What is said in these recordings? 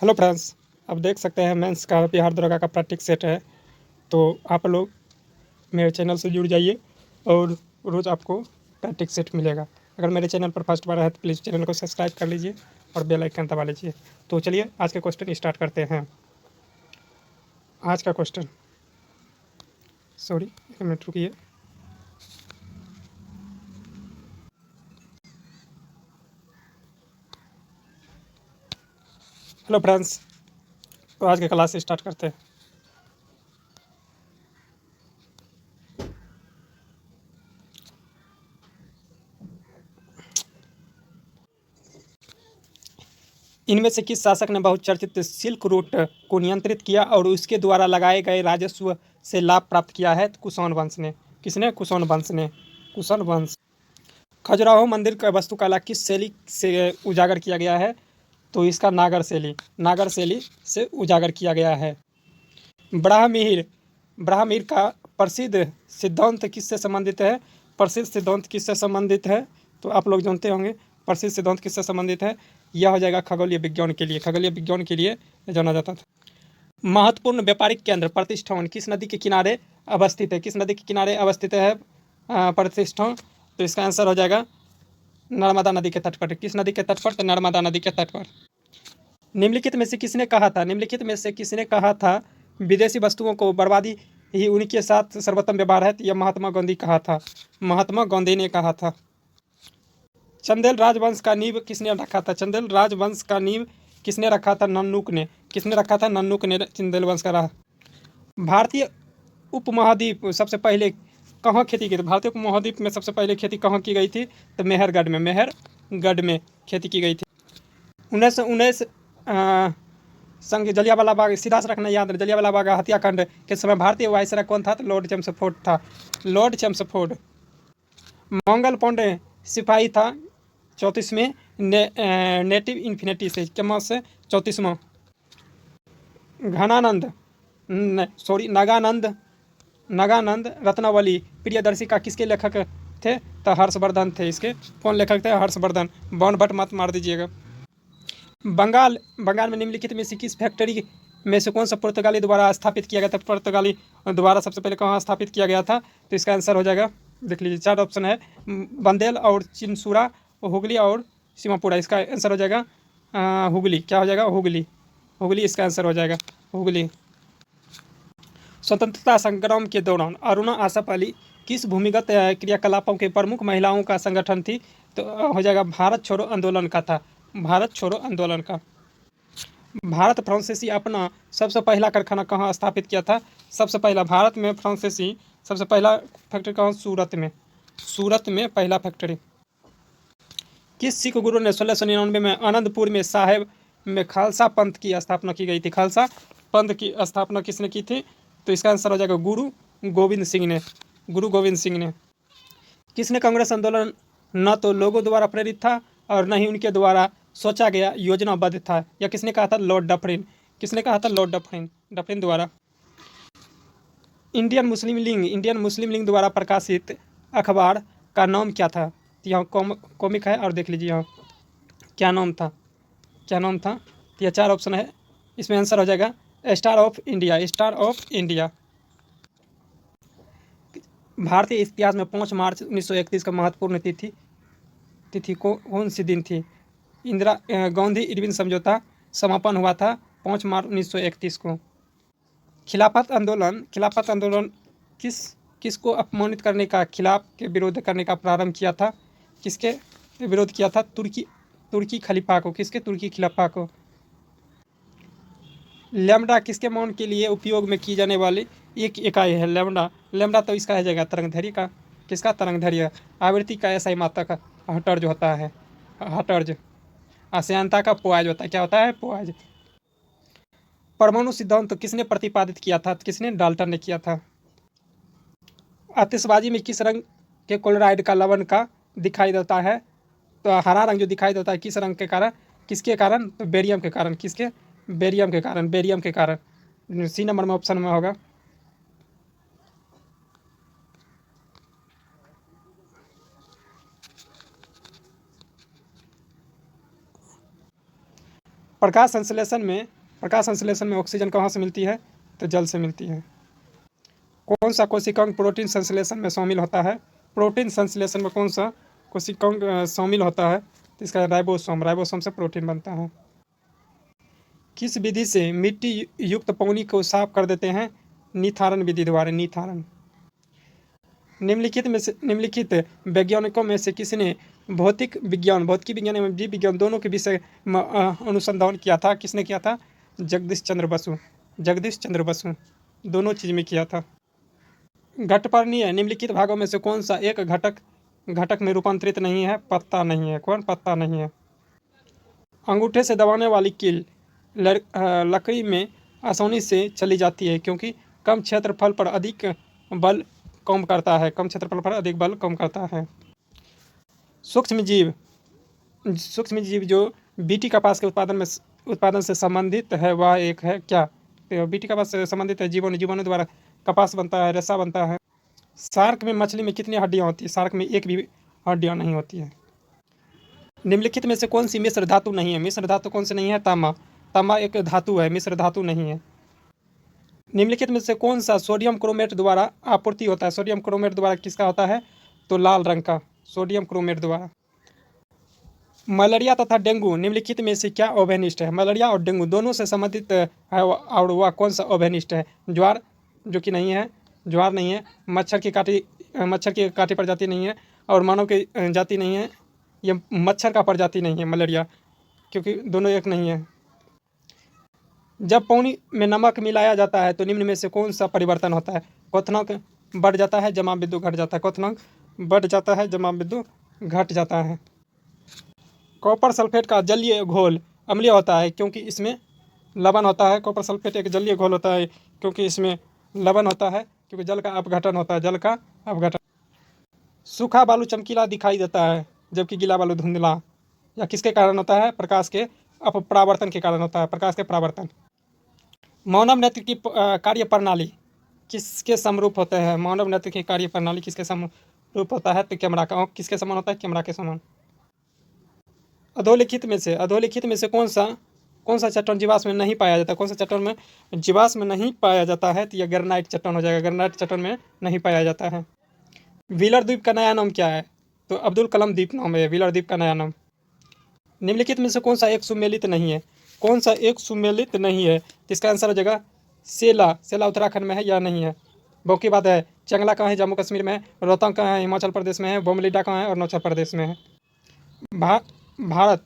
Hello friends, अब देख सकते हैं मेंस का बिहार दरोगा का प्रैक्टिस सेट है। तो आप लोग मेरे चैनल से जुड़ जाइए और रोज़ आपको प्रैक्टिस सेट मिलेगा। अगर मेरे चैनल पर फर्स्ट बार है तो प्लीज़ चैनल को सब्सक्राइब कर लीजिए और बेल आइकन दबा लीजिए। तो चलिए आज के क्वेश्चन स्टार्ट करते हैं। आज का क्वेश्चन, सॉरी 1 मिनट रुकिए। हेलो फ्रेंड्स, तो आज के क्लास स्टार्ट करते हैं। इनमें से किस शासक ने बहुचर्चित सिल्क रूट को नियंत्रित किया और उसके द्वारा लगाए गए राजस्व से लाभ प्राप्त किया है? कुषाण वंश ने। किसने? कुषाण वंश ने। कुषाण वंश। खजुराहो मंदिर का वास्तुकला किस शैली से उजागर किया गया है? तो इसका नागर शैली। नागर शैली से उजागर किया गया है। ब्राह्मीर। ब्राह्मीर का प्रसिद्ध सिद्धांत किससे संबंधित है? प्रसिद्ध सिद्धांत किससे संबंधित है? तो आप लोग जानते होंगे प्रसिद्ध सिद्धांत किससे संबंधित है। यह हो जाएगा खगोलीय विज्ञान के लिए। खगोलीय विज्ञान के लिए जाना जाता था। महत्वपूर्ण व्यापारिक केंद्र प्रतिष्ठान किस नदी के किनारे अवस्थित है? किस नदी के किनारे अवस्थित है प्रतिष्ठान? तो इसका आंसर हो जाएगा नर्मदा नदी के तट पर। किस नदी के तट पर? तो नर्मदा नदी के तट पर। निम्नलिखित में से किसने कहा था? निम्नलिखित में से किसने कहा था विदेशी वस्तुओं को बर्बादी ही उनके साथ सर्वोत्तम व्यवहार है? तो यह महात्मा गांधी कहा था। महात्मा गांधी ने कहा था। चंदेल राजवंश का नींव किसने रखा था? चंदेल राजवंश का नींव किसने रखा था? नन्नुक ने। किसने रखा था? नन्नुक ने चंदेल वंश का रहा। भारतीय उपमहाद्वीप सबसे पहले कहाँ खेती की थी? भारतीय उपमहाद्वीप में सबसे पहले खेती कहाँ की गई थी? तो मेहरगढ़ में। मेहरगढ़ में खेती की गई थी। 1919 संग जलियांवाला बाग, सीधा से रखना याद है, जलियांवाला बाग हत्याकांड के समय भारतीय वायसराय कौन था? तो लॉर्ड चेम्सफोर्ड था। Lord Chelmsford. मंगल पांडे सिपाही था 34वें नेटिव इन्फिनिटी से। क्रम से 34वां। घनानंद, सॉरी नागानंद, नागानंद रत्नावली प्रियदर्शी का किसके लेखक थे? तो हर्षवर्धन थे इसके। कौन लेखक थे? हर्षवर्धन। बाण भट्ट मत मार दीजिएगा। बंगाल। बंगाल में निम्नलिखित में से किस फैक्ट्री में से कौन सा पुर्तगाली द्वारा स्थापित किया गया था? पुर्तगाली द्वारा सबसे पहले कहाँ स्थापित किया गया था? तो इसका आंसर हो जाएगा, देख लीजिए 4 ऑप्शन है, बंदेल और चिनसुरा, हुगली और सीमापुरा। इसका आंसर हो जाएगा हुगली। क्या हो जाएगा? हुगली। हुगली इसका आंसर हो जाएगा, हुगली। स्वतंत्रता संग्राम के दौरान अरुणा आसफ अली किस भूमिगत क्रियाकलापों के प्रमुख महिलाओं का संगठन थी? तो हो जाएगा भारत छोड़ो आंदोलन का था। भारत छोड़ो आंदोलन का। भारत फ्रांसीसी अपना सबसे पहला कारखाना कहाँ स्थापित किया था? सबसे पहला भारत में फ्रांसीसी सबसे पहला फैक्ट्री कहाँ? सूरत में। सूरत में पहला फैक्ट्री। किस सिख गुरु ने 1699 में आनंदपुर में साहेब में खालसा पंथ की स्थापना की गई थी? खालसा पंथ की स्थापना किसने की थी? तो इसका आंसर हो जाएगा गुरु गोविंद सिंह ने। गुरु गोविंद सिंह ने। किसने कांग्रेस आंदोलन न तो लोगों द्वारा प्रेरित था और न ही उनके द्वारा सोचा गया योजनाबद्ध था? या किसने कहा था? Lord Dufferin. किसने कहा था? Lord Dufferin. डफरिन द्वारा। Indian Muslim league, Indian Muslim league द्वारा प्रकाशित अखबार का नाम क्या था? तो यहाँ कॉमिक है और देख लीजिए यहाँ क्या नाम था। क्या नाम था? तो यह 4 ऑप्शन है, इसमें आंसर हो जाएगा star of India. Star of India. भारतीय इतिहास में 5 मार्च 1931 का महत्वपूर्ण तिथि को कौन सी दिन थी? इंदिरा गांधी इरविन समझौता समापन हुआ था 5 मार्च 1931 को। खिलाफत आंदोलन किस किसको अपमानित करने का, खिलाफ के विरोध करने का प्रारंभ किया था? किसके विरोध किया था? तुर्की खलीफा को। किसके? तुर्की खिलाफा को। लैम्डा किसके मान के लिए उपयोग में की जाने वाली एक इकाई है? लैम्डा। लैम्डा तो इसका है जाएगा तरंगधैर्य का। किसका? तरंगधैर्य। आवृत्ति का ऐसा ही मात्रा का हटर्ज होता है। हटर्ज। आश्चर्यता का पोआज होता है। क्या होता है? पोआज। परमाणु सिद्धांत तो किसने प्रतिपादित किया था? किसने? डाल्टन ने किया था। आतिशबाजी में किस रंग के क्लोराइड का लवण का दिखाई देता है? तो हरा रंग जो दिखाई देता है किस रंग के कारण? किसके कारण? तो बेरियम के कारण। किसके? बेरियम के कारण। बेरियम के कारण। सी नंबर में ऑप्शन में होगा। प्रकाश संश्लेषण में ऑक्सीजन कहाँ से मिलती है? तो जल से मिलती है। कौन सा कोशिकांग प्रोटीन संश्लेषण में शामिल होता है? प्रोटीन संश्लेषण में कौन सा कोशिकांग शामिल होता है? तो इसका राइबोसोम से प्रोटीन बनता है। किस विधि से मिट्टी युक्त पानी को साफ कर देते हैं? निथारण विधि द्वारा। निथारण। निम्नलिखित वैज्ञानिकों में से किसने भौतिकी विज्ञान एवं जीव विज्ञान दोनों के विषय में अनुसंधान किया था? किसने किया था? जगदीश चंद्र बसु दोनों चीज में किया था। घटपर्णीय निम्नलिखित भागों में से कौन सा एक घटक में रूपांतरित नहीं है? पत्ता नहीं है। कौन? पत्ता नहीं है। अंगूठे से दबाने वाली कील लकड़ी में आसानी से चली जाती है क्योंकि कम क्षेत्रफल पर अधिक बल कम करता है। सूक्ष्म जीव जो बीटी कपास के उत्पादन से संबंधित है वह एक है क्या? तो बीटी कपास से संबंधित है जीवाणु द्वारा कपास बनता है, रेशा बनता है। शार्क में मछली में कितनी हड्डियां होती है? शार्क में एक भी हड्डियां नहीं होती है। निम्नलिखित में से कौन सी मिश्र धातु नहीं है? मिश्र धातु कौन सी नहीं है? तांबा एक धातु है, मिश्र धातु नहीं है। निम्नलिखित में से कौन सा सोडियम क्रोमेट द्वारा आपूर्ति होता है? सोडियम क्रोमेट द्वारा किसका होता है? तो लाल रंग का, सोडियम क्रोमेट द्वारा। मलेरिया तथा डेंगू निम्नलिखित में से क्या ओवेनिस्ट है? मलेरिया और डेंगू दोनों से संबंधित है और वह कौन सा ओवेनिस्ट है? ज्वार, जो कि नहीं है, ज्वार नहीं है। मच्छर की काटी प्रजाति नहीं है और मानव की जाति नहीं है। ये मच्छर का प्रजाति नहीं है मलेरिया, क्योंकि दोनों एक नहीं है। जब पानी में नमक मिलाया जाता है तो निम्न में से कौन सा परिवर्तन होता है? क्वथनांक बढ़ जाता है, जमाव बिंदु घट जाता है। क्वथनांक बढ़ जाता है, जमाव बिंदु घट जाता है। कॉपर सल्फेट का जलीय घोल अम्लीय होता है क्योंकि इसमें लवण होता है। कॉपर सल्फेट एक जलीय घोल होता है क्योंकि इसमें लवण होता है, क्योंकि जल का अपघटन होता है। सूखा बालू चमकीला दिखाई देता है जबकि गीला बालू धुंधला, या किसके कारण होता है? प्रकाश के अपरावर्तन के कारण होता है। प्रकाश के परावर्तन। मानव नेत्र की कार्य प्रणाली किसके समरूप होते हैं? मानव नेत्र की कार्य प्रणाली किसके समरूप होता है? तो कैमरा का। किसके समान होता है? कैमरा के समान। अधोलिखित में से कौन सा चट्टान जीवाश्म में नहीं पाया जाता? कौन सा चट्टान में जीवाश्म में नहीं पाया जाता है? तो यह ग्रेनाइट चट्टान हो जाएगा। ग्रेनाइट चट्टान में नहीं पाया जाता है। व्हीलर द्वीप का नया नाम क्या है? तो अब्दुल कलाम द्वीप नाम है व्हीलर द्वीप का नया नाम। निम्नलिखित में से कौन सा एक सुमेलित नहीं है? कौन सा एक सुमेलित नहीं है? इसका आंसर हो जाएगा सेला उत्तराखंड में है या नहीं है। बाकी बात है चंगला कहाँ है? जम्मू कश्मीर में है। रोहतांग कहाँ है? हिमाचल प्रदेश में है। बोमलीडा कहाँ है? अरुणाचल प्रदेश में है। भारत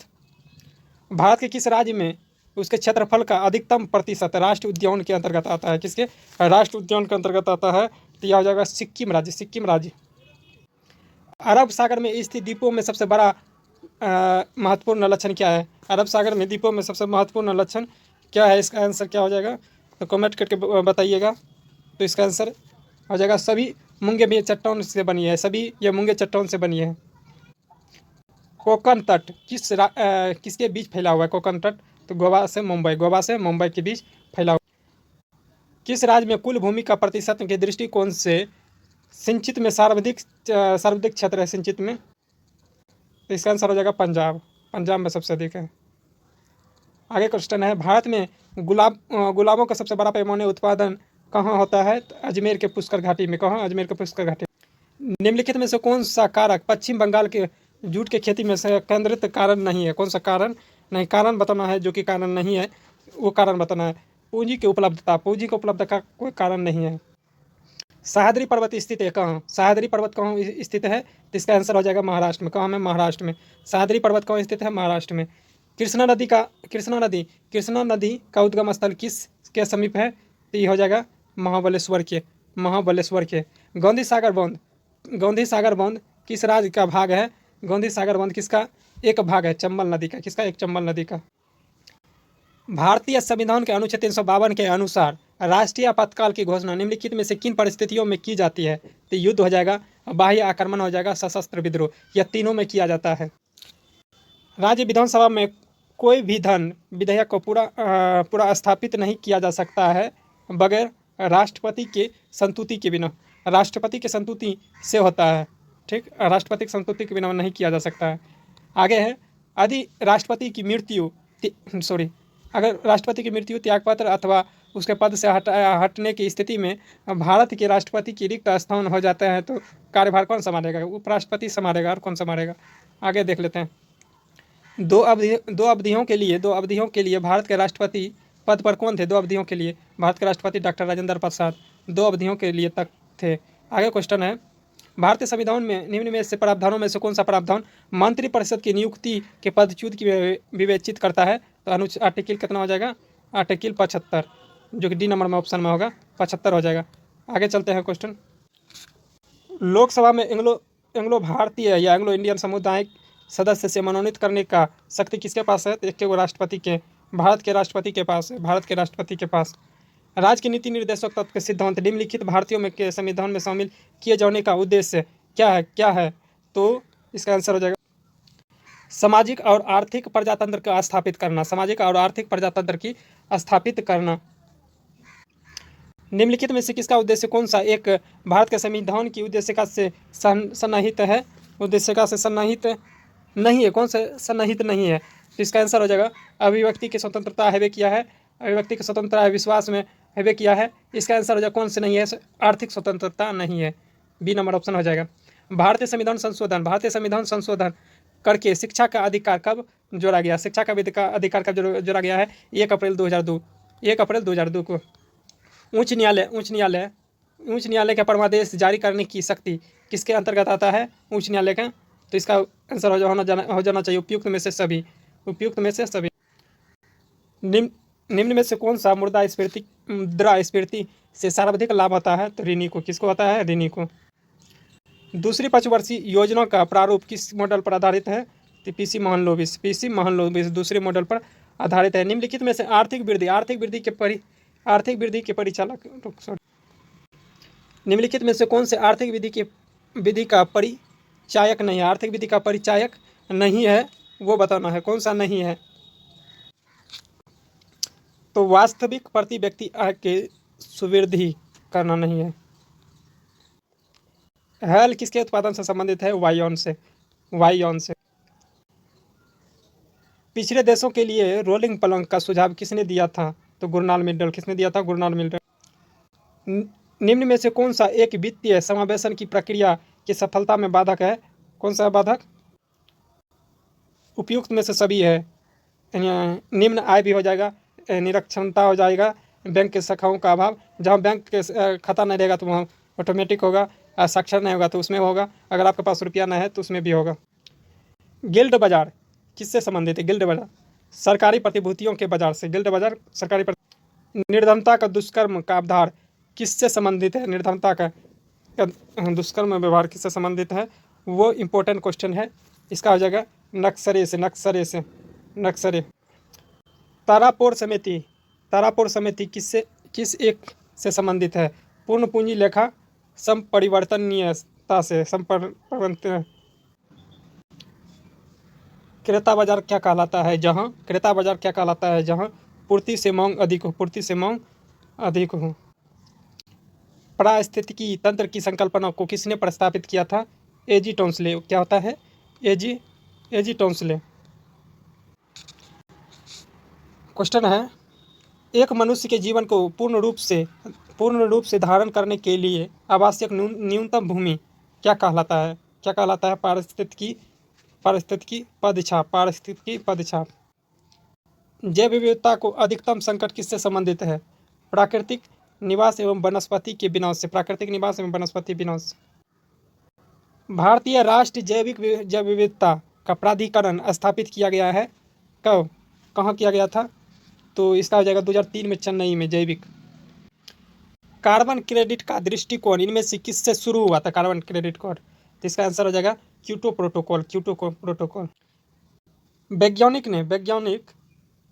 के किस राज्य में उसके क्षेत्रफल का अधिकतम प्रतिशत राष्ट्रीय उद्यान के अंतर्गत आता है? किसके राष्ट्रीय उद्यान के अंतर्गत आता है? तो यह हो जाएगा सिक्किम राज्य। अरब सागर में स्थित द्वीपों में सबसे बड़ा महत्वपूर्ण लक्षण क्या है? अरब सागर में द्वीपों में सबसे महत्वपूर्ण लक्षण क्या है? इसका आंसर क्या हो जाएगा? तो कमेंट करके बताइएगा। तो इसका आंसर हो जाएगा सभी मूंगे चट्टान से बनी है। सभी ये मूंगे चट्टान से बनी है। कोकण तट किसके बीच फैला हुआ है? कोकण तट तो गोवा से मुंबई के बीच फैला हुआ। किस राज्य में कुल भूमि का प्रतिशत के दृष्टिकोण से सिंचित में सर्वाधिक क्षेत्र है? सिंचित में तो इसका आंसर हो जाएगा पंजाब में सबसे अधिक है। आगे क्वेश्चन है, भारत में गुलाबों का सबसे बड़ा पैमाने उत्पादन कहाँ होता है? तो अजमेर के पुष्कर घाटी में। कहाँ? अजमेर के पुष्कर घाटी। निम्नलिखित में से कौन सा कारक पश्चिम बंगाल के जूट के खेती में से केंद्रित कारण नहीं है? कौन सा कारण नहीं? कारण बताना है जो कि कारण नहीं है, वो कारण बताना है। पूंजी की उपलब्धता का कोई कारण नहीं है। सह्याद्री पर्वत स्थित है कहाँ? सह्याद्री पर्वत कहाँ स्थित है? तो इसका आंसर हो जाएगा महाराष्ट्र में। कहाँ में? महाराष्ट्र में। सह्याद्री पर्वत कहाँ स्थित है? महाराष्ट्र में। कृष्णा नदी का उद्गम स्थल किसके समीप है? तो ये हो जाएगा महाबलेश्वर के। गांधी सागर बांध किस राज्य का भाग है? गांधी सागर बांध किसका एक भाग है? चंबल नदी का। किसका? एक चंबल नदी का। भारतीय संविधान के अनुच्छेद 352 के अनुसार राष्ट्रीय आपातकाल की घोषणा निम्नलिखित में से किन परिस्थितियों में की जाती है? तो युद्ध हो जाएगा, बाह्य आक्रमण हो जाएगा, सशस्त्र विद्रोह, या तीनों में किया जाता है। राज्य विधानसभा में कोई भी धन विधेयक को पूरा स्थापित नहीं किया जा सकता है बगैर राष्ट्रपति के संतुति के बिना। राष्ट्रपति के संतुति से होता है, ठीक। राष्ट्रपति की संतुति के बिना नहीं किया जा सकता है। आगे है, यदि राष्ट्रपति की मृत्यु अगर राष्ट्रपति की मृत्यु, त्यागपत्र अथवा उसके पद से हटने की स्थिति में भारत के राष्ट्रपति की रिक्त स्थान हो जाते हैं तो कार्यभार कौन संभालेगा? उपराष्ट्रपति संभालेगा। और कौन संभालेगा? आगे देख लेते हैं। दो अवधियों के लिए भारत के राष्ट्रपति पद पर कौन थे? 2 अवधियों के लिए भारत के राष्ट्रपति डॉक्टर राजेंद्र प्रसाद 2 अवधियों के लिए तक थे। आगे क्वेश्चन है, भारतीय संविधान में निम्न में से प्रावधानों में से कौन सा प्रावधान मंत्रिपरिषद की नियुक्ति के पदच्युत की विवेचित करता है? तो आर्टिकल कितना हो जाएगा? आर्टिकल 75, जो कि डी नंबर में ऑप्शन में होगा, 75 हो जाएगा। आगे चलते हैं क्वेश्चन। लोकसभा में एंग्लो भारतीय या एंग्लो इंडियन सामुदायिक सदस्य से मनोनीत करने का शक्ति किसके पास है? तो एक वो राष्ट्रपति के, भारत के राष्ट्रपति के पास है, भारत के राष्ट्रपति के पास। राज्य के नीति निर्देशक तत्व के सिद्धांत निम्नलिखित भारतीयों में के संविधान में शामिल किए जाने का उद्देश्य क्या है? तो इसका आंसर हो जाएगा सामाजिक और आर्थिक प्रजातंत्र का स्थापित करना। सामाजिक और आर्थिक प्रजातंत्र की स्थापित करना। निम्नलिखित में से किसका उद्देश्य कौन सा एक भारत के संविधान की उद्देशिका से सन्निहित है? उद्देशिका से सन्निहित नहीं है। कौन सा सन्निहित नहीं है? तो इसका आंसर हो जाएगा अभिव्यक्ति की स्वतंत्रता हैवे किया है। अभिव्यक्ति की स्वतंत्रता विश्वास में हैवे किया है। इसका आंसर हो जाएगा कौन से नहीं है? आर्थिक स्वतंत्रता नहीं है। बी नंबर ऑप्शन हो जाएगा। भारतीय संविधान संशोधन करके शिक्षा का अधिकार कब जोड़ा गया? शिक्षा का अधिकार कब जोड़ा गया है? 1 अप्रैल 2002 को। उच्च न्यायालय का परमादेश जारी करने की शक्ति किसके अंतर्गत आता है? उच्च न्यायालय का। तो इसका आंसर हो जाना चाहिए उपयुक्त में से सभी। निम्न में से कौन सा मुद्रास्फीति से सर्वाधिक लाभ होता है? तो ऋणी को। किसको होता है? ऋणी को। दूसरी पंचवर्षीय योजना का प्रारूप किस मॉडल पर आधारित है? तो पीसी महलनोबिस दूसरे मॉडल पर आधारित है। निम्नलिखित में से आर्थिक वृद्धि के परिचालक निम्नलिखित में से कौन से आर्थिक विधि का परिचायक नहीं है? आर्थिक विधि का परिचायक नहीं है, वो बताना है। कौन सा नहीं है? तो वास्तविक प्रति व्यक्ति आय के सुवृद्धि करना नहीं है। हल किसके उत्पादन से संबंधित है? वायुयान से। पिछड़े देशों के लिए रोलिंग प्लंग का सुझाव किसने दिया था? तो गुरनाल मिल्टन। किसने दिया था? गुरनाल मिल्टन। निम्न में से कौन सा एक वित्तीय समावेशन की प्रक्रिया की सफलता में बाधक है? कौन सा बाधक? उपयुक्त में से सभी है। निम्न आय भी हो जाएगा, निरक्षरता हो जाएगा, बैंक के शाखाओं का अभाव। जहाँ बैंक के खाता नहीं रहेगा तो वहाँ ऑटोमेटिक होगा। साक्षर नहीं होगा तो उसमें होगा। अगर आपके पास रुपया नहीं है तो उसमें भी होगा। गिल्ड बाजार किससे संबंधित है? गिल्ड बाजार सरकारी प्रतिभूतियों के बाजार से। गिल्ड बाजार सरकारी निर्धनता का दुष्कर्म का आधार किससे संबंधित है? निर्धनता का दुष्कर्म व्यवहार किससे संबंधित है? वो इम्पोर्टेंट क्वेश्चन है। इसका हो जाएगा नक्सरे से। तारापोर समिति किस एक से संबंधित है? पूर्ण पूंजी लेखा संपरिवर्तनीयता से। क्रेता बाजार क्या कहलाता है? जहाँ पूर्ति से मांग अधिक हो। पारिस्थितिकी तंत्र की संकल्पना को किसने प्रस्तावित किया था? एजी टोंसले। क्या होता है? एजी टोंसले। क्वेश्चन है, एक मनुष्य के जीवन को पूर्ण रूप से धारण करने के लिए आवश्यक न्यूनतम भूमि क्या कहलाता है? पारिस्थितिकी पदछाप। जैव विविधता को अधिकतम संकट किससे संबंधित है? प्राकृतिक निवास एवं वनस्पति के विनाश से। भारतीय राष्ट्रीय जैव विविधता का प्राधिकरण स्थापित किया गया है कब? कहाँ किया गया था? तो इसका हो जाएगा 2003 में चेन्नई में। जैविक कार्बन क्रेडिट का दृष्टिकोण इनमें से किससे शुरू हुआ था? Carbon credit code. तो इसका आंसर हो जाएगा क्योटो प्रोटोकॉल।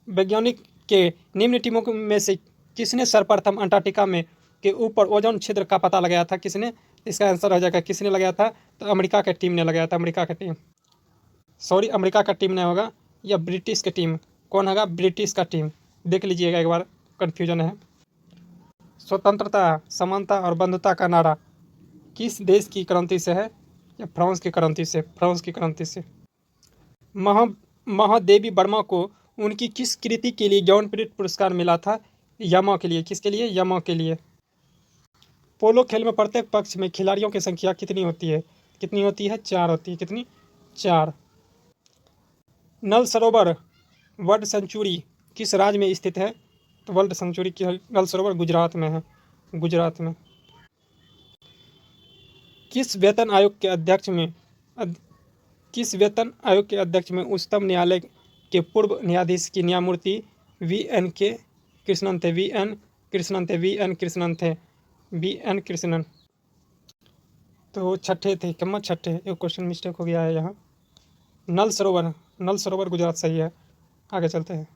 वैज्ञानिक के निम्न टीमों में से किसने सर्वप्रथम अंटार्कटिका में के ऊपर ओजोन छिद्र का पता लगाया था? किसने? इसका आंसर हो जाएगा किसने लगाया था? तो अमेरिका की टीम ने लगाया था। अमेरिका का टीम नहीं होगा, या ब्रिटिश की टीम। कौन होगा? ब्रिटिश का टीम। देख लीजिएगा एक बार, कन्फ्यूजन है। स्वतंत्रता, समानता और बंधुता का नारा किस देश की क्रांति से है? या फ्रांस की क्रांति से। महादेवी वर्मा को उनकी किस कृति के लिए ज्ञानपीठ पुरस्कार मिला था? यमा के लिए। किसके लिए? यमा के लिए। पोलो खेल में प्रत्येक पक्ष में खिलाड़ियों की संख्या कितनी होती है? कितनी होती है? 4 होती है। कितनी? 4। नल सरोवर वर्ल्ड सेंचुरी किस राज्य में स्थित है? तो वर्ल्ड सेंचुरी की नल सरोवर गुजरात में है। गुजरात में। किस वेतन आयोग के अध्यक्ष में किस वेतन आयोग के अध्यक्ष में उच्चतम न्यायालय के पूर्व न्यायाधीश की न्यायमूर्ति वी.एन. कृष्णन थे? वी.एन. कृष्णन थे। वी.एन. कृष्णन थे। वी.एन. कृष्णन। तो छठे थे। कम्मा छठे। एक क्वेश्चन मिस्टेक हो गया है यहाँ। नल सरोवर गुजरात सही है। आगे चलते हैं।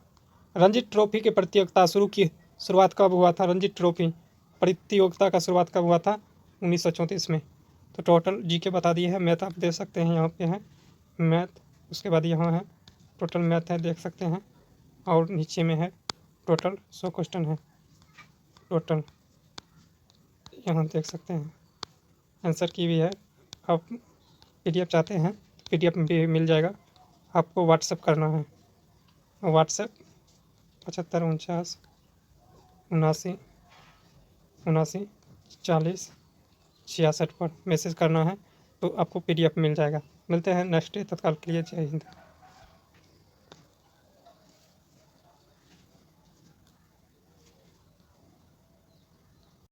रणजी ट्रॉफी की प्रतियोगिता शुरुआत कब हुआ था? रणजी ट्रॉफी प्रतियोगिता का शुरुआत कब हुआ था? 1934 में। तो टोटल जीके बता दिए हैं। मैथ आप दे सकते हैं, यहाँ पे है मैथ, उसके बाद यहाँ है टोटल मैथ है, देख सकते हैं, और नीचे में है टोटल 100 क्वेश्चन है टोटल, यहाँ देख सकते हैं। आंसर की भी है। आप पीडीएफ चाहते हैं पीडीएफ में भी मिल जाएगा, आपको व्हाट्सएप करना है। व्हाट्सएप 75 49 79 79 40 66 पर मैसेज करना है, तो आपको पीडीएफ मिल जाएगा। मिलते हैं नेक्स्ट डे, तत्काल के लिए जय हिंद।